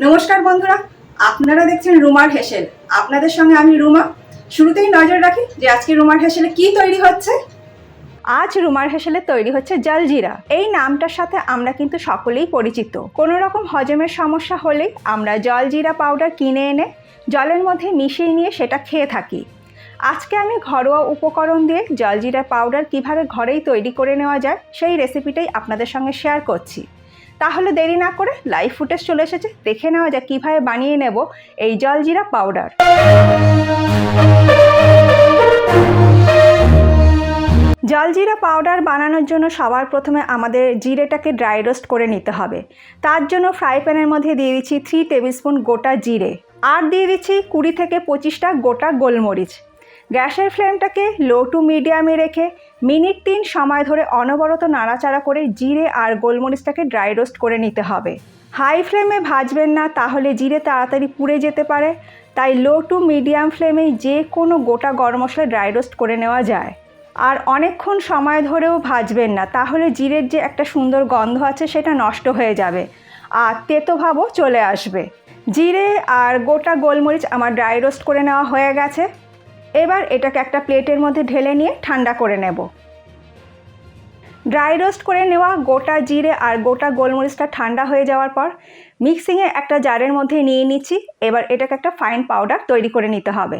নমস্কার বন্ধুরা, আপনারা দেখছেন রুমার হেসেল। আপনাদের সঙ্গে আমি রুমা। শুরুতেই নজর রাখি যে আজকে রুমার হেসেলে কি তৈরি হচ্ছে। আজ রুমার হেসেলে তৈরি হচ্ছে জলজিরা। এই নামটার সাথে আমরা কিন্তু সকলেই পরিচিত। কোনো রকম হজমের সমস্যা হলে আমরা জলজিরা পাউডার কিনে এনে জলের মধ্যে মিশিয়ে নিয়ে সেটা খেয়ে থাকি। আজকে আমি ঘরোয়া উপকরণ দিয়ে জলজিরা পাউডার কিভাবে ঘরেই তৈরি করে নেওয়া যায় সেই রেসিপিটাই আপনাদের সঙ্গে শেয়ার করছি। তাহলে দেরি না করে লাইভ ফুটেজ চলে এসেছে, দেখে নেওয়া যায় কীভাবে বানিয়ে নেব এই জলজিরা পাউডার। জলজিরা পাউডার বানানোর জন্য সবার প্রথমে আমাদের জিরেটাকে ড্রাই রোস্ট করে নিতে হবে। তার জন্য ফ্রাই প্যানের মধ্যে দিয়ে দিচ্ছি 3 টেবিল স্পুন গোটা জিরে, আর দিয়ে দিচ্ছি 20 থেকে 25টা গোটা গোলমরিচ। গ্যাসের ফ্লেমটাকে লো টু মিডিয়ামে রেখে মিনিট 3 সময় ধরে অনবরত নাড়াচাড়া করে জিরে আর গোলমরিচটাকে ড্রাই রোস্ট করে নিতে হবে। হাই ফ্লেমে ভাজবেন না, তাহলে জিরে তাড়াতাড়ি পুড়ে যেতে পারে। তাই লো টু মিডিয়াম ফ্লেমে যে কোনো গোটা গরম মশলা ড্রাই রোস্ট করে নেওয়া যায়। আর অনেকক্ষণ সময় ধরেও ভাজবেন না, তাহলে জিরের যে একটা সুন্দর গন্ধ আছে সেটা নষ্ট হয়ে যাবে আর তেতো ভাবও চলে আসবে। জিরে আর গোটা গোলমরিচ আমার ড্রাই রোস্ট করে নেওয়া হয়ে গেছে। এবার এটাকে একটা প্লেটের মধ্যে ঢেলে নিয়ে ঠান্ডা করে নেব। ড্রাই রোস্ট করে নেওয়া গোটা জিরে আর গোটা গোলমরিচটা ঠান্ডা হয়ে যাওয়ার পর মিক্সিংয়ে একটা জারের মধ্যে নিয়ে নিচ্ছি। এবার এটাকে একটা ফাইন পাউডার তৈরি করে নিতে হবে।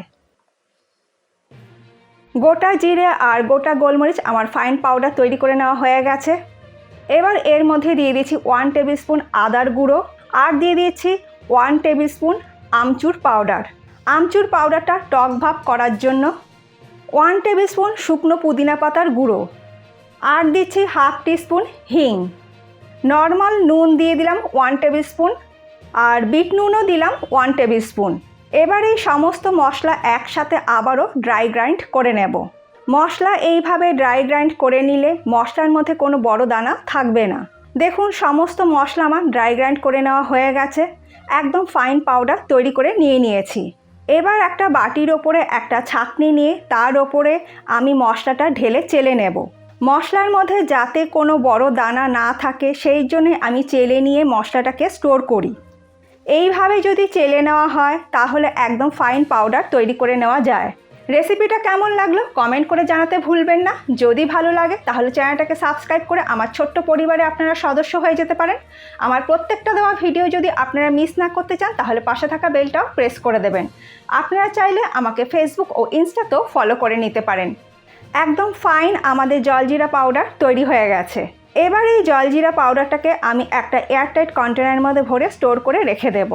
গোটা জিরে আর গোটা গোলমরিচ আমার ফাইন পাউডার তৈরি করে নেওয়া হয়ে গেছে। এবার এর মধ্যে দিয়ে দিচ্ছি 1 টেবিল স্পুন আদার গুঁড়ো, আর দিয়ে দিচ্ছি 1 টেবিল স্পুন আমচুর পাউডার। আমচুর পাউডারটা টক ভাব করার জন্য। 1 টেবিল স্পুন শুকনো পুদিনা পাতার গুঁড়ো, আর দিচ্ছি 1/2 টিস্পুন হিং। নর্মাল নুন দিয়ে দিলাম 1 টেবিল স্পুন, আর বিট নুনও দিলাম 1 টেবিল স্পুন। এবার এই সমস্ত মশলা একসাথে আবারও ড্রাই গ্রাইন্ড করে নেব। মশলা এইভাবে ড্রাই গ্রাইন্ড করে নিলে মশলার মধ্যে কোনো বড় দানা থাকবে না। দেখুন সমস্ত মশলা আমার ড্রাই গ্রাইন্ড করে নেওয়া হয়ে গেছে। একদম ফাইন পাউডার তৈরি করে নিয়েছি। এবার একটা বাটির ওপরে একটা ছাঁকনি নিয়ে তার ওপরে আমি মশলাটা ঢেলে চেলে নেব। মশলার মধ্যে যাতে কোনো বড় দানা না থাকে সেই জন্যে আমি চেলে নিয়ে মশলাটাকে স্টোর করি। এইভাবে যদি চেলে নেওয়া হয় তাহলে একদম ফাইন পাউডার তৈরি করে নেওয়া যায়। রেসিপিটা কেমন লাগলো কমেন্ট করে জানাতে ভুলবেন না। যদি ভালো লাগে তাহলে চ্যানেলটাকে সাবস্ক্রাইব করে আমার ছোট্ট পরিবারে আপনারা সদস্য হয়ে যেতে পারেন। আমার প্রত্যেকটা দেওয়া ভিডিও যদি আপনারা মিস না করতে চান তাহলে পাশে থাকা বেলটাও প্রেস করে দেবেন। আপনারা চাইলে আমাকে ফেসবুক ও ইনস্টাতেও ফলো করে নিতে পারেন। একদম ফাইন আমাদের জলজিরা পাউডার তৈরি হয়ে গেছে। এবার এই জলজিরা পাউডারটাকে আমি একটা এয়ারটাইট কন্টেনারের মধ্যে ভরে স্টোর করে রেখে দেব।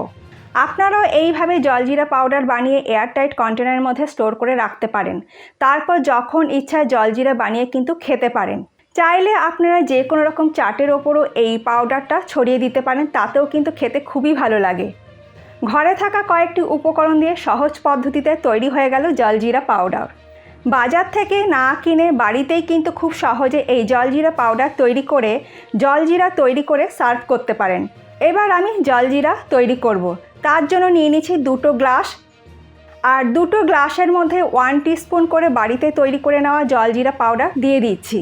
আপনারাও এইভাবে জলজিরা পাউডার বানিয়ে এয়ারটাইট কন্টেনারের মধ্যে স্টোর করে রাখতে পারেন। তারপর যখন ইচ্ছা জলজিরা বানিয়ে কিন্তু খেতে পারেন। চাইলে আপনারা যে কোনো রকম চাটের ওপরও এই পাউডারটা ছড়িয়ে দিতে পারেন, তাতেও কিন্তু খেতে খুবই ভালো লাগে। ঘরে থাকা কয়েকটি উপকরণ দিয়ে সহজ পদ্ধতিতে তৈরি হয়ে গেল জলজিরা পাউডার। বাজার থেকে না কিনে বাড়িতেই কিন্তু খুব সহজে এই জলজিরা পাউডার তৈরি করে জলজিরা তৈরি করে সার্ভ করতে পারেন। এবার আমি জলজিরা তৈরি করব। তার জন্য নিয়ে নিচ্ছি 2টো গ্লাস, আর 2টো গ্লাসের মধ্যে 1 টিস্পুন করে বাড়িতে তৈরি করে নেওয়া জলজিরা পাউডার দিয়ে দিচ্ছি।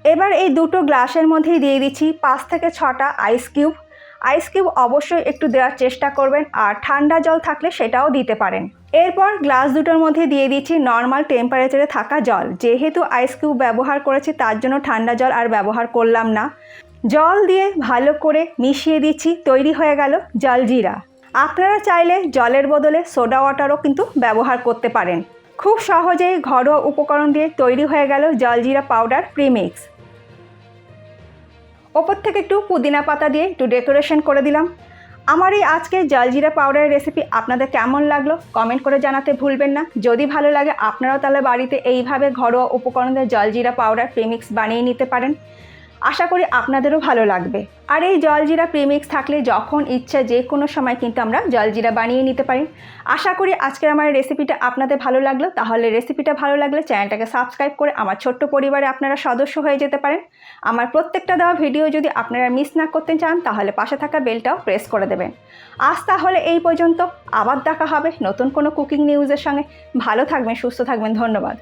এবার এই 2টো গ্লাসের মধ্যেই দিয়ে দিচ্ছি 5 থেকে 6টা আইস কিউব। আইস কিউব অবশ্যই একটু দেওয়ার চেষ্টা করবেন, আর ঠান্ডা জল থাকলে সেটাও দিতে পারেন। এরপর গ্লাস দুটোর মধ্যে দিয়ে দিচ্ছি নর্মাল টেম্পারেচারে থাকা জল। যেহেতু আইস কিউব ব্যবহার করেছি তার জন্য ঠান্ডা জল আর ব্যবহার করলাম না। জল দিয়ে ভালো করে মিশিয়ে দিচ্ছি। তৈরি হয়ে গেল জলজিরা। আপনারা চাইলে জলের বদলে সোডা ওয়াটারও কিন্তু ব্যবহার করতে পারেন। খুব সহজেই ঘরোয়া উপকরণ দিয়ে তৈরি হয়ে গেল জলজিরা পাউডার প্রিমিক্স। ওপর থেকে একটু পুদিনা পাতা দিয়ে একটু ডেকোরেশন করে দিলাম। আমার এই আজকের জলজিরা পাউডারের রেসিপি আপনাদের কেমন লাগলো কমেন্ট করে জানাতে ভুলবেন না। যদি ভালো লাগে আপনারাও তাহলে বাড়িতে এইভাবে ঘরোয়া উপকরণ দিয়ে জলজিরা পাউডার প্রিমিক্স বানিয়ে নিতে পারেন। আশা করি আপনাদেরও ভালো লাগবে। আর এই জলজিরা প্রিমিক্স থাকলে যখন ইচ্ছা যে কোনো সময় কিন্তু আমরা জলজিরা বানিয়ে নিতে পারি। আশা করি আজকের আমার রেসিপিটা আপনাদের ভালো লাগলো। তাহলে রেসিপিটা ভালো লাগলে চ্যানেলটাকে সাবস্ক্রাইব করে আমার ছোট্ট পরিবারে আপনারা সদস্য হয়ে যেতে পারেন। আমার প্রত্যেকটা দেওয়া ভিডিও যদি আপনারা মিস না করতে চান তাহলে পাশে থাকা বেলটাও প্রেস করে দেবেন। আজ তাহলে এই পর্যন্ত, আবার দেখা হবে নতুন কোনো কুকিং নিউজের সঙ্গে। ভালো থাকবেন, সুস্থ থাকবেন। ধন্যবাদ।